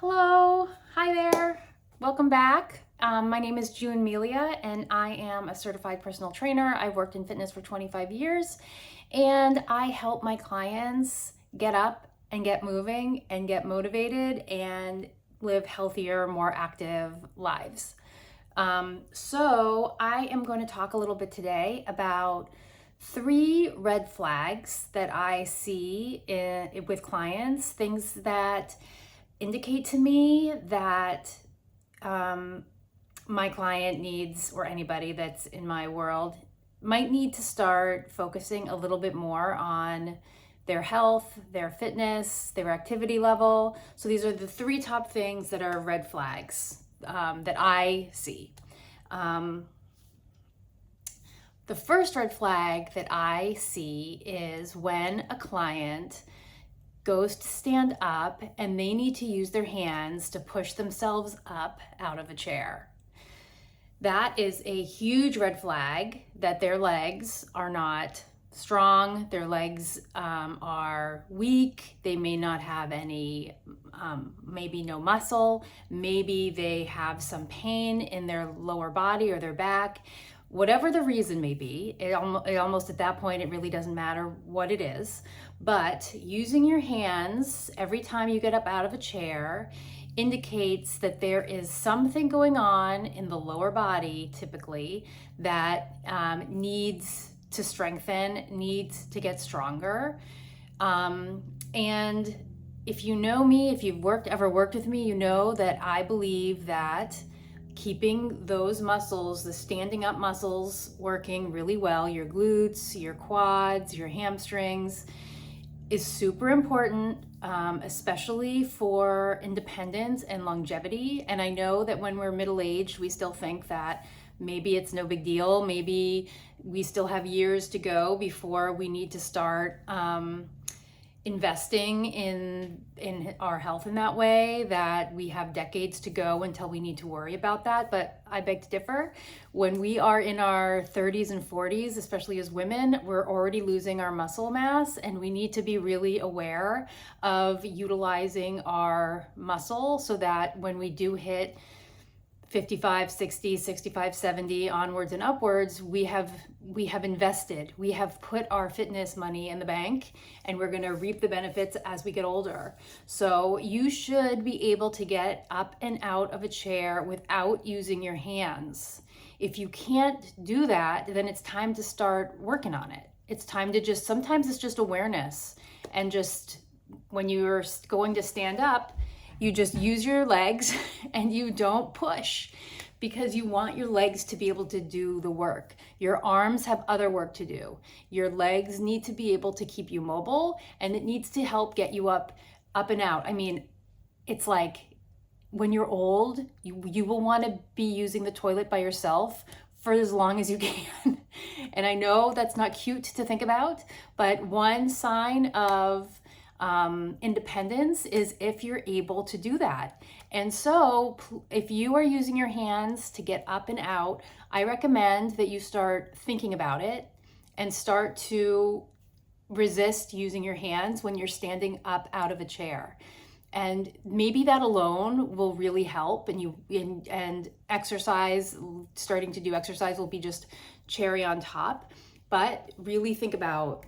Hello, hi there. Welcome back. My name is June Melia and I am a certified personal trainer. I've worked in fitness for 25 years and I help my clients get up and get moving and get motivated and live healthier, more active lives. So I am going to talk a little bit today about 3 red flags that I see with clients, things that indicate to me that my client needs, or anybody that's in my world, might need to start focusing a little bit more on their health, their fitness, their activity level. So these are the 3 top things that are red flags that I see. The first red flag that I see is when a client goes to stand up and they need to use their hands to push themselves up out of a chair. That is a huge red flag that their legs are not strong, their legs are weak, they may not have any, maybe no muscle, maybe they have some pain in their lower body or their back. Whatever the reason may be, it almost at that point, it really doesn't matter what it is. But using your hands every time you get up out of a chair indicates that there is something going on in the lower body, typically, that needs to strengthen, needs to get stronger. And if you know me, if you've ever worked with me, you know that I believe that keeping those muscles, the standing up muscles, working really well, your glutes, your quads, your hamstrings, is super important, especially for independence and longevity. And I know that when we're middle-aged, we still think that maybe it's no big deal. Maybe we still have years to go before we need to start investing in our health in that way, that we have decades to go until we need to worry about that. But I beg to differ. When we are in our 30s and 40s, especially as women, we're already losing our muscle mass, and we need to be really aware of utilizing our muscle so that when we do hit 55, 60, 65, 70 onwards and upwards, we have invested, we have put our fitness money in the bank, and we're going to reap the benefits as we get older. So you should be able to get up and out of a chair without using your hands. If you can't do that, then it's time to start working on it. It's time to sometimes it's just awareness, and just when you're going to stand up, you just use your legs and you don't push, because you want your legs to be able to do the work. Your arms have other work to do. Your legs need to be able to keep you mobile, and it needs to help get you up and out. I mean, it's like when you're old, you will want to be using the toilet by yourself for as long as you can. And I know that's not cute to think about, but one sign of independence is if you're able to do that. And so if you are using your hands to get up and out, I recommend that you start thinking about it and start to resist using your hands when you're standing up out of a chair. And maybe that alone will really help, and exercise, starting to do exercise will be just cherry on top. But really think about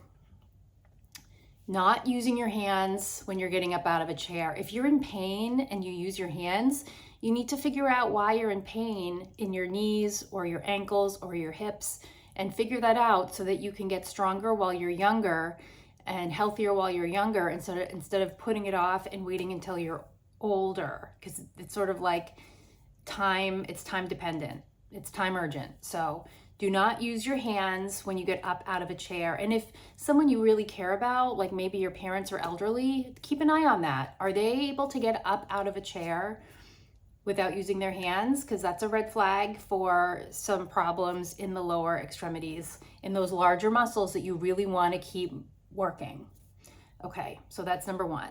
not using your hands when you're getting up out of a chair. If you're in pain and you use your hands, you need to figure out why you're in pain in your knees or your ankles or your hips, and figure that out so that you can get stronger while you're younger and healthier while you're younger, instead of putting it off and waiting until you're older, because it's sort of like it's time dependent, it's time urgent. So do not use your hands when you get up out of a chair. And if someone you really care about, like maybe your parents are elderly, keep an eye on that. Are they able to get up out of a chair without using their hands? Because that's a red flag for some problems in the lower extremities, in those larger muscles that you really want to keep working. Okay, so that's number 1.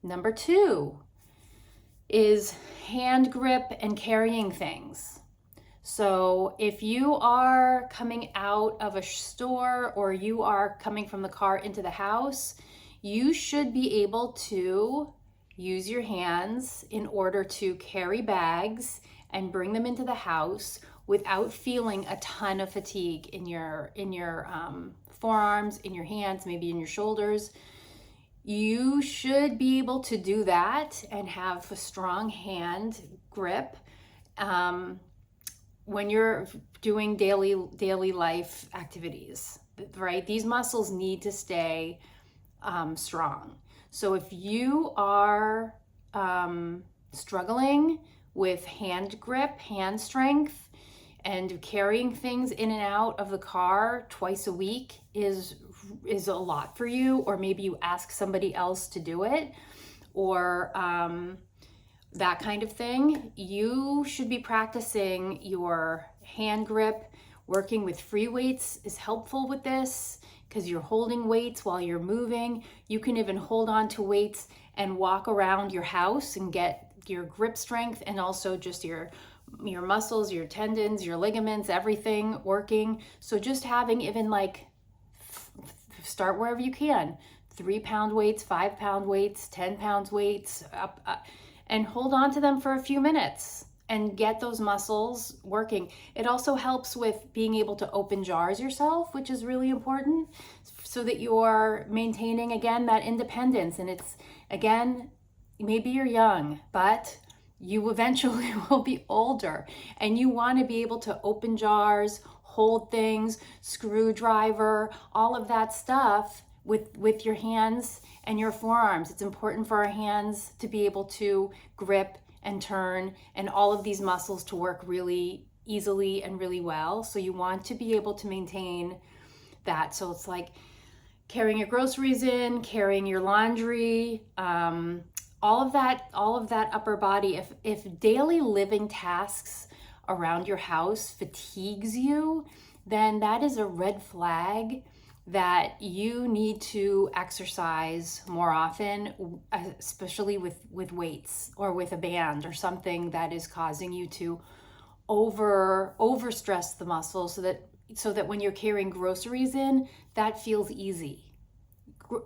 Number 2 is hand grip and carrying things. So if you are coming out of a store or you are coming from the car into the house, you should be able to use your hands in order to carry bags and bring them into the house without feeling a ton of fatigue in your forearms, in your hands, maybe in your shoulders. You should be able to do that and have a strong hand grip when you're doing daily life activities, right? These muscles need to stay strong. So if you are struggling with hand grip, hand strength, and carrying things in and out of the car twice a week is a lot for you, or maybe you ask somebody else to do it, or that kind of thing, you should be practicing your hand grip. Working with free weights is helpful with this because you're holding weights while you're moving. You can even hold on to weights and walk around your house and get your grip strength, and also just your muscles, your tendons, your ligaments, everything working. So just having even like, start wherever you can, 3-pound weights, 5-pound weights, 10-pound weights, up, and hold on to them for a few minutes and get those muscles working. It also helps with being able to open jars yourself, which is really important, so that you're maintaining, again, that independence. And it's, again, maybe you're young, but you eventually will be older, and you want to be able to open jars, hold things, screwdriver, all of that stuff with your hands and your forearms. It's important for our hands to be able to grip and turn, and all of these muscles to work really easily and really well. So you want to be able to maintain that. So it's like carrying your groceries in, carrying your laundry, all of that upper body. If daily living tasks around your house fatigues you, then that is a red flag that you need to exercise more often, especially with weights or with a band or something that is causing you to over stress the muscles, so that when you're carrying groceries in, that feels easy.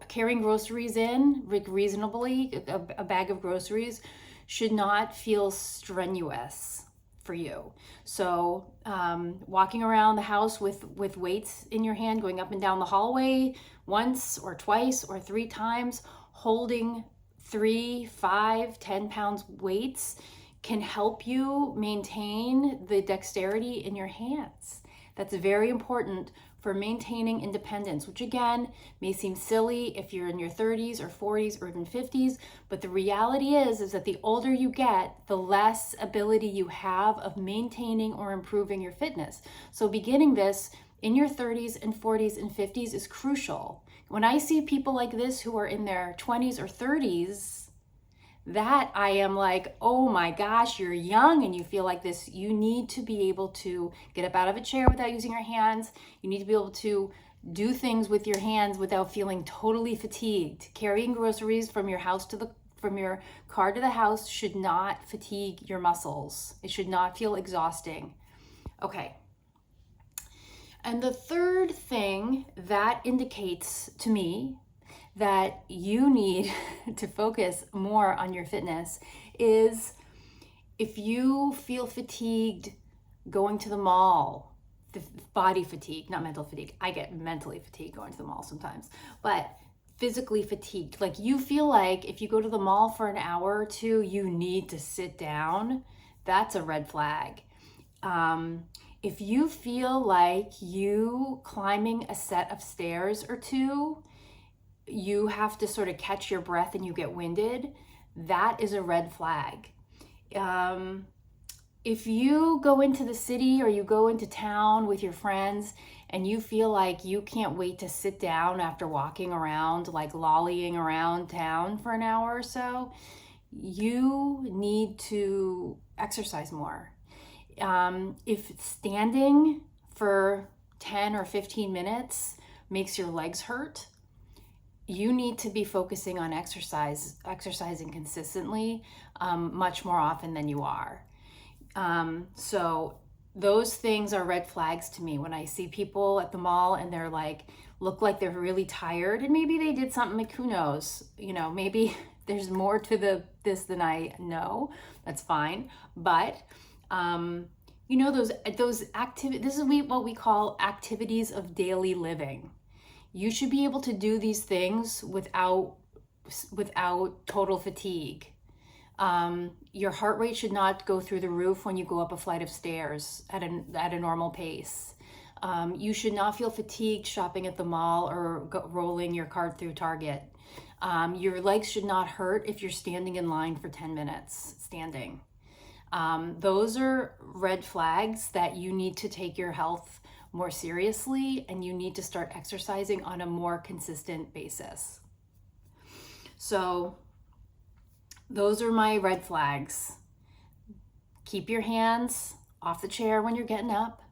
Carrying groceries in reasonably, a bag of groceries, should not feel strenuous for you. So walking around the house with weights in your hand, going up and down the hallway once or twice or 3 times, holding 3, 5, 10 pounds weights can help you maintain the dexterity in your hands. That's very important for maintaining independence, which again may seem silly if you're in your 30s or 40s or even 50s, but the reality is that the older you get, the less ability you have of maintaining or improving your fitness. So beginning this in your 30s and 40s and 50s is crucial. When I see people like this who are in their 20s or 30s, that I am like, oh my gosh, you're young and you feel like this. You need to be able to get up out of a chair without using your hands. You need to be able to do things with your hands without feeling totally fatigued. Carrying groceries from your car to the house should not fatigue your muscles. It should not feel exhausting. Okay. And the third thing that indicates to me that you need to focus more on your fitness is if you feel fatigued going to the mall, body fatigue, not mental fatigue. I get mentally fatigued going to the mall sometimes, but physically fatigued. Like you feel like if you go to the mall for an hour or two, you need to sit down. That's a red flag. If you feel like you climbing a set of stairs or two, you have to sort of catch your breath and you get winded, that is a red flag. If you go into the city or you go into town with your friends and you feel like you can't wait to sit down after walking around, like lollying around town for an hour or so, you need to exercise more. If standing for 10 or 15 minutes makes your legs hurt, you need to be focusing on exercising consistently, much more often than you are. So those things are red flags to me when I see people at the mall and they're like, look like they're really tired, and maybe they did something, like who knows, maybe there's more to this than I know. That's fine. But you know, those activities, this is what we call activities of daily living. You should be able to do these things without total fatigue. Your heart rate should not go through the roof when you go up a flight of stairs at a normal pace. You should not feel fatigued shopping at the mall or rolling your cart through Target. Your legs should not hurt if you're standing in line for 10 minutes standing. Those are red flags that you need to take your health more seriously, and you need to start exercising on a more consistent basis. So those are my red flags. Keep your hands off the chair when you're getting up.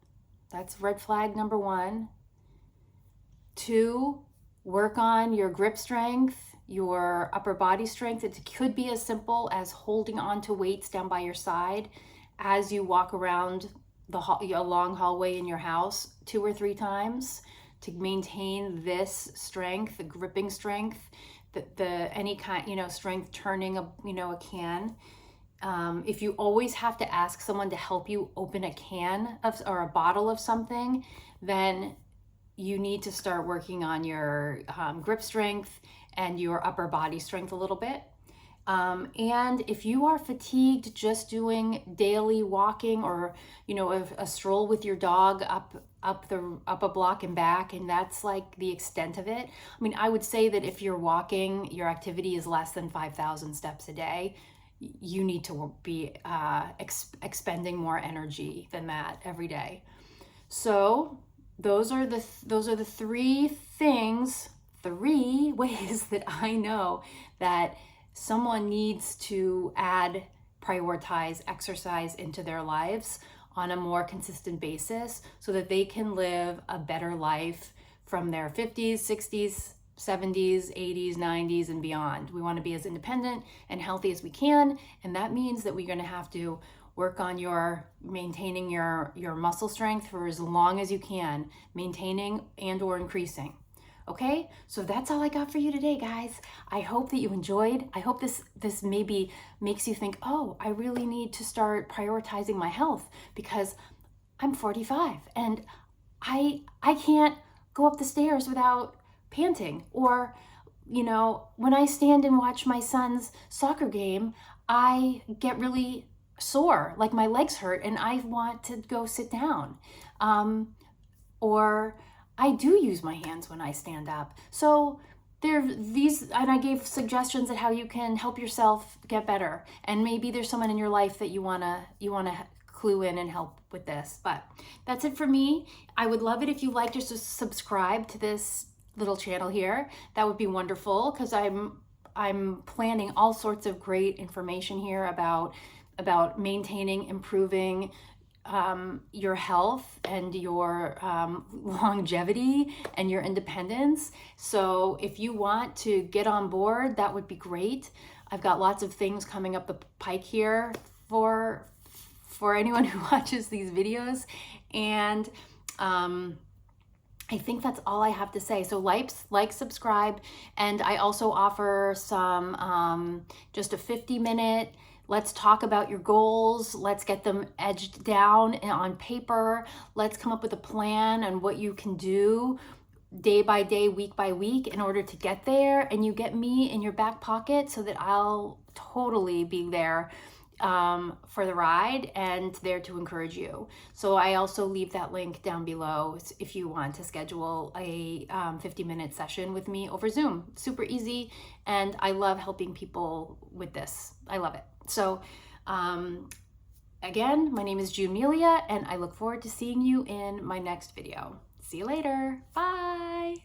That's red flag number 1. 2, work on your grip strength, your upper body strength. It could be as simple as holding on to weights down by your side as you walk around a long hallway in your house 2 or 3 times to maintain this strength, the gripping strength, any kind, strength turning a can. If you always have to ask someone to help you open a can or a bottle of something, then you need to start working on your grip strength and your upper body strength a little bit. And if you are fatigued just doing daily walking or, a stroll with your dog up a block and back, and that's like the extent of it. I mean, I would say that if you're walking, your activity is less than 5,000 steps a day, you need to be expending more energy than that every day. So those are the 3 ways that I know that someone needs to prioritize exercise into their lives on a more consistent basis so that they can live a better life from their 50s, 60s, 70s, 80s, 90s, and beyond. We want to be as independent and healthy as we can, and that means that we're going to have to work on maintaining your muscle strength for as long as you can, maintaining and or increasing. Okay, so that's all I got for you today, guys. I hope that you enjoyed. I hope this maybe makes you think, oh, I really need to start prioritizing my health because I'm 45 and I can't go up the stairs without panting. Or, when I stand and watch my son's soccer game, I get really sore, like my legs hurt and I want to go sit down. Or I do use my hands when I stand up. So and I gave suggestions at how you can help yourself get better. And maybe there's someone in your life that you wanna clue in and help with this. But that's it for me. I would love it if you liked just to subscribe to this little channel here. That would be wonderful because I'm planning all sorts of great information here about maintaining, improving your health and your longevity and your independence. So if you want to get on board, that would be great. I've got lots of things coming up the pike here for anyone who watches these videos. And I think that's all I have to say. So like, subscribe, and I also offer some just a 50-minute let's talk about your goals. Let's get them edged down on paper. Let's come up with a plan on what you can do day by day, week by week in order to get there. And you get me in your back pocket so that I'll totally be there for the ride and there to encourage you. So I also leave that link down below if you want to schedule a 50-minute session with me over Zoom. Super easy, and I love helping people with this. I love it. So again, my name is June Melia, and I look forward to seeing you in my next video. See you later. Bye.